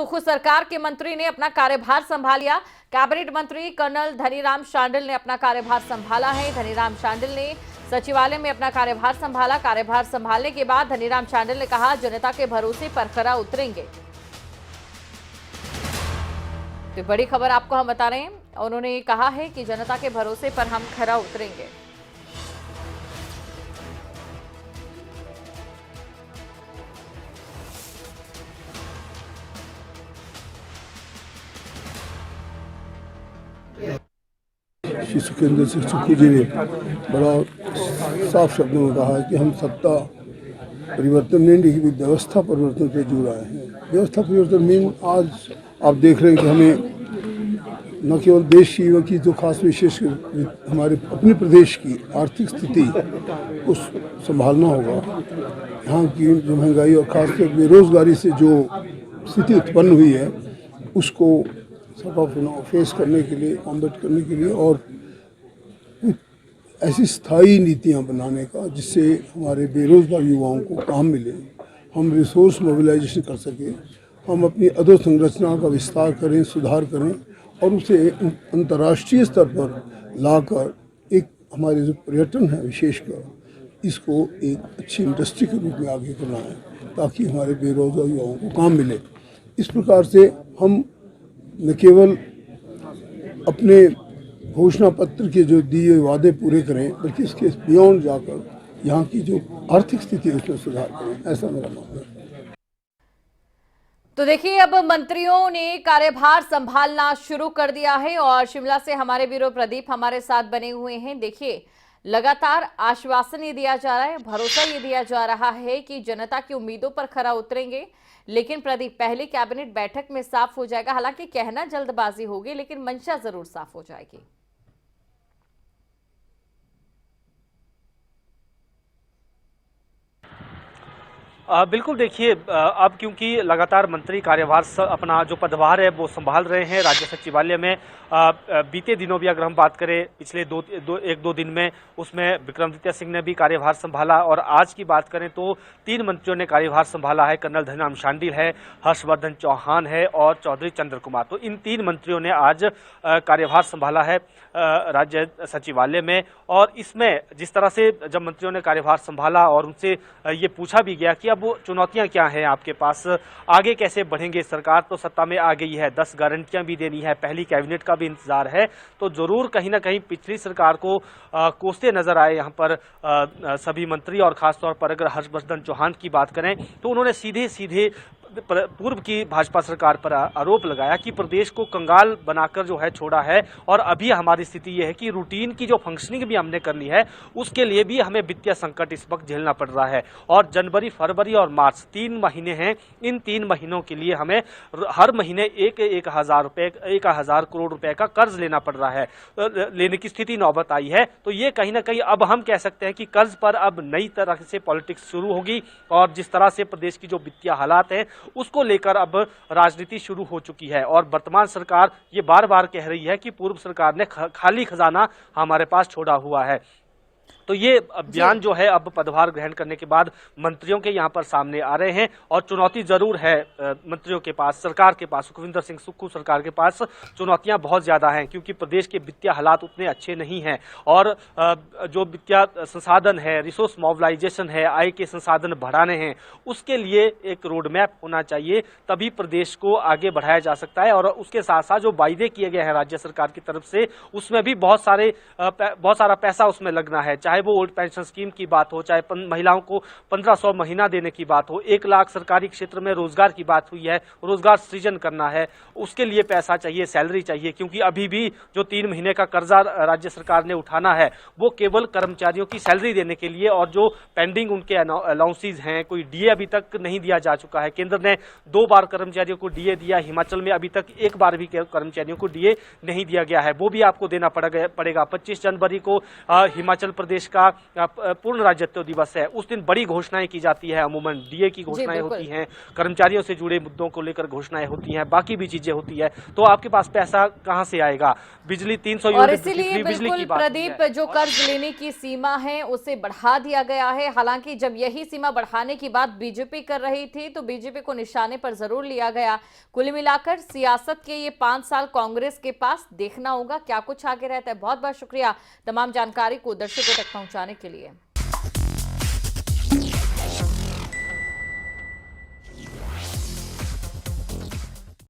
सुखू सरकार के मंत्री ने अपना कार्यभार संभाल लिया। कैबिनेट मंत्री कर्नल धनीराम शांडिल ने अपना कार्यभार संभाला है। धनीराम शांडिल ने सचिवालय में अपना कार्यभार संभाला। कार्यभार संभालने के बाद धनीराम शांडिल ने कहा, जनता के भरोसे पर खरा उतरेंगे। तो बड़ी खबर आपको हम बता रहे हैं। उन्होंने कहा है कि जनता के भरोसे पर हम खरा उतरेंगे। श्री सुखविंदर सिंह सुक्खू जी ने बड़ा साफ शब्दों में कहा है कि हम सत्ता परिवर्तन नहीं कि व्यवस्था परिवर्तन पे जुड़ आए हैं। व्यवस्था परिवर्तन मीन आज आप देख रहे हैं कि हमें न केवल देश की बल्कि जो खास विशेष हमारे अपने प्रदेश की आर्थिक स्थिति को संभालना होगा। यहाँ की जो महंगाई और खासकर बेरोजगारी से जो स्थिति उत्पन्न हुई है उसको फेस करने के लिए, कॉम्बैट करने के लिए और ऐसी स्थायी नीतियां बनाने का जिससे हमारे बेरोजगार युवाओं को काम मिले, हम रिसोर्स मोबिलाइजेशन कर सकें, हम अपनी अधोसंरचना का विस्तार करें, सुधार करें और उसे अंतर्राष्ट्रीय स्तर पर लाकर एक हमारे जो पर्यटन है विशेषकर इसको एक अच्छी इंडस्ट्री के रूप में आगे बढ़ाएं ताकि हमारे बेरोजगार युवाओं को काम मिले। इस प्रकार से हम न केवल अपने घोषणा पत्र के जो दिए वादे पूरे करें बल्कि इसके बियॉन्ड जाकर यहाँ की जो आर्थिक स्थिति है उसमें सुधार करें, ऐसा मेरा मानना है। तो देखिए, अब मंत्रियों ने कार्यभार संभालना शुरू कर दिया है और शिमला से हमारे ब्यूरो प्रदीप हमारे साथ बने हुए हैं। देखिए, लगातार आश्वासन ये दिया जा रहा है, भरोसा ये दिया जा रहा है कि जनता की उम्मीदों पर खरा उतरेंगे। लेकिन प्रदीप, पहली कैबिनेट बैठक में साफ हो जाएगा, हालांकि कहना जल्दबाजी होगी लेकिन मंशा जरूर साफ हो जाएगी। बिल्कुल, देखिए अब क्योंकि लगातार मंत्री कार्यभार अपना जो पदभार है वो संभाल रहे हैं राज्य सचिवालय में। बीते दिनों भी अगर हम बात करें पिछले एक दो दिन में उसमें विक्रमादित्य सिंह ने भी कार्यभार संभाला और आज की बात करें तो 3 मंत्रियों ने कार्यभार संभाला है। कर्नल धनीराम शांडिल है, हर्षवर्धन चौहान है और चौधरी चंद्र कुमार। तो इन 3 मंत्रियों ने आज कार्यभार संभाला है राज्य सचिवालय में। और इसमें जिस तरह से जब मंत्रियों ने कार्यभार संभाला और उनसे ये पूछा भी गया कि अब चुनौतियां क्या हैं आपके पास, आगे कैसे बढ़ेंगे, सरकार तो सत्ता में आ गई है, 10 गारंटियां भी देनी है, पहली कैबिनेट का भी इंतजार है, तो जरूर कहीं ना कहीं पिछली सरकार को कोसते नजर आए यहाँ पर सभी मंत्री। और खासतौर पर अगर हर्षवर्धन चौहान की बात करें तो उन्होंने सीधे सीधे पूर्व की भाजपा सरकार पर आरोप लगाया कि प्रदेश को कंगाल बनाकर जो है छोड़ा है और अभी हमारी स्थिति यह है कि रूटीन की जो फंक्शनिंग भी हमने करनी है उसके लिए भी हमें वित्तीय संकट इस वक्त झेलना पड़ रहा है। और जनवरी, फरवरी और मार्च 3 महीने हैं, इन 3 महीनों के लिए हमें हर महीने 1,000 करोड़ रुपए का कर्ज लेना पड़ रहा है, लेने की स्थिति नौबत आई है। तो ये कहीं ना कहीं अब हम कह सकते हैं कि कर्ज पर अब नई तरह से पॉलिटिक्स शुरू होगी और जिस तरह से प्रदेश की जो वित्तीय हालात है उसको लेकर अब राजनीति शुरू हो चुकी है। और वर्तमान सरकार ये बार बार कह रही है कि पूर्व सरकार ने खाली खजाना हमारे पास छोड़ा हुआ है। तो ये बयान जो है अब पदभार ग्रहण करने के बाद मंत्रियों के यहाँ पर सामने आ रहे हैं और चुनौती जरूर है मंत्रियों के पास, सरकार के पास, सुखविंदर सिंह सुक्खू सरकार के पास चुनौतियां बहुत ज्यादा हैं क्योंकि प्रदेश के वित्तीय हालात उतने अच्छे नहीं हैं और जो वित्तीय संसाधन है, रिसोर्स मोबिलाइजेशन है, आय के संसाधन बढ़ाने हैं, उसके लिए एक रोड मैप होना चाहिए, तभी प्रदेश को आगे बढ़ाया जा सकता है। और उसके साथ साथ जो वायदे किए गए हैं राज्य सरकार की तरफ से उसमें भी बहुत सारा पैसा उसमें लगना है, चाहे वो ओल्ड पेंशन स्कीम की बात हो, चाहे महिलाओं को 1500 महीना देने की बात हो, 1 लाख सरकारी क्षेत्र में रोजगार की बात हुई है, रोजगार सृजन करना है, उसके लिए पैसा चाहिए, सैलरी चाहिए। क्योंकि अभी भी जो 3 महीने का कर्जा राज्य सरकार ने उठाना है वो केवल कर्मचारियों की सैलरी देने के लिए और जो पेंडिंग उनके अलाउंसेज हैं, कोई डीए अभी तक नहीं दिया जा चुका है। केंद्र ने 2 बार कर्मचारियों को डीए दिया, हिमाचल में अभी तक 1 बार भी कर्मचारियों को डीए नहीं दिया गया है, वो भी आपको देना पड़ेगा। 25 जनवरी को हिमाचल प्रदेश का पूर्ण राज्यत्व दिवस है, उस दिन बड़ी घोषणाएं की जाती है। अमूमन डीए की घोषणाएं बिल्कुल। होती हैं, कर्मचारियों से जुड़े मुद्दों को लेकर घोषणाएं होती हैं, बाकी भी चीजें होती है। तो आपके पास पैसा कहां से आएगा? बिजली 300 और यूनिट इसीलिए बिजली की बिल्कुल बात हुई प्रदीप, है। जो कर्ज लेने की सीमा है उसे बढ़ा दिया गया है। हालांकि जब यही सीमा बढ़ाने की बात बीजेपी कर रही थी तो बीजेपी को निशाने पर जरूर लिया गया। कुल मिलाकर सियासत के ये 5 साल कांग्रेस के पास, देखना होगा क्या कुछ आगे रहता है। बहुत बहुत शुक्रिया तमाम जानकारी को दर्शकों तक पहुंचाने के लिए।